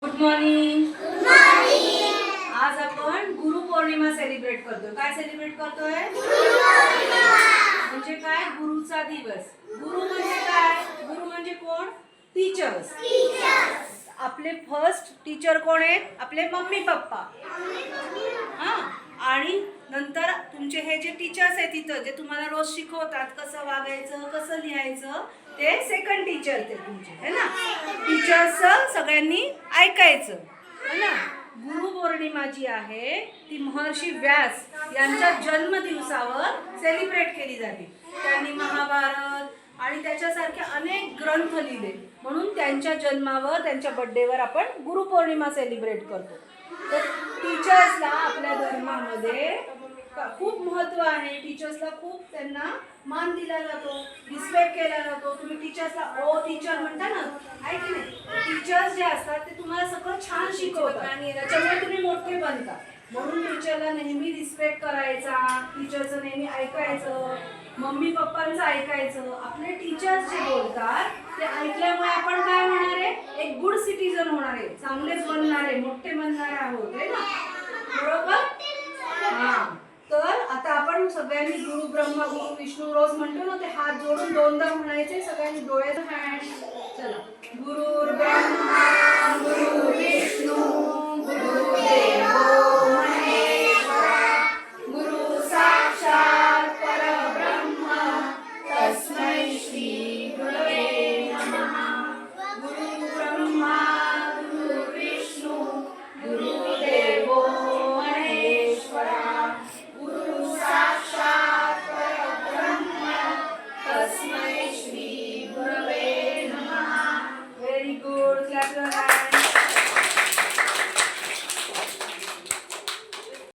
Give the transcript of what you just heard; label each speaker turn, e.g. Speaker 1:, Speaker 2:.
Speaker 1: Good morning. आज आपण Guru Purnima celebrate करतोय. काय सेलिब्रेट करतोय? म्हणजे काय? गुरुचा दिवस. गुरु म्हणजे काय? गुरु म्हणजे कोण? टीचर्स. आपले फर्स्ट टीचर कोण आहेत? आपले मम्मी पप्पा. आणि नंतर तुमचे हे जे टीचर्स आहेत तिथं जे तुम्हाला रोज शिकवतात कसं वागायचं कसं लिहायचं ते सेकंड टीचर ते तुमचे है ना. टीचर्स सगळ्यांनी ऐकायचं है ना. गुरुपौर्णिमा जी आहे ती महर्षी व्यास यांच्या जन्मदिवसावर सेलिब्रेट केली जाते. त्यांनी महाभारत आणि त्याच्यासारखे अनेक ग्रंथ लिहिले म्हणून त्यांच्या जन्मावर त्यांच्या बर्थडेवर आपण गुरुपौर्णिमा सेलिब्रेट करतो. तर टीचर्सला आपल्या धर्मामध्ये खूप महत्त्व आहे. टीचर्सला खूप त्यांना मान दिला जातो, रिस्पेक्ट केला जातो. तुम्ही टीचर्सला ओ टीचर म्हणता ना, आहे की नाही? टीचर्स जे असतात ते तुम्हाला सगळं छान शिकवतात आणि त्याच्यामुळे तुम्ही मोठे बनता. म्हणून टीचरला नेहमी रिस्पेक्ट करायचा, टीचरचं नेहमी ऐकायचं, मम्मी पप्पांचं ऐकायचं. आपले टीचर्स जे बोलतात ते ऐकल्यामुळे आपण काय होणार आहे? एक गुड सिटीजन होणार आहे, चांगलेच बनणार आहे, मोठे बनणार आहोत है ना. बरोबर. तर आता आपण सगळ्यांनी गुरु ब्रह्मा गुरु विष्णू रोज म्हणतो ना, ते हात जोडून दोनदा म्हणायचे सगळ्यांनी. डोळे हँड. चला. गुरुर्ब्रह्मा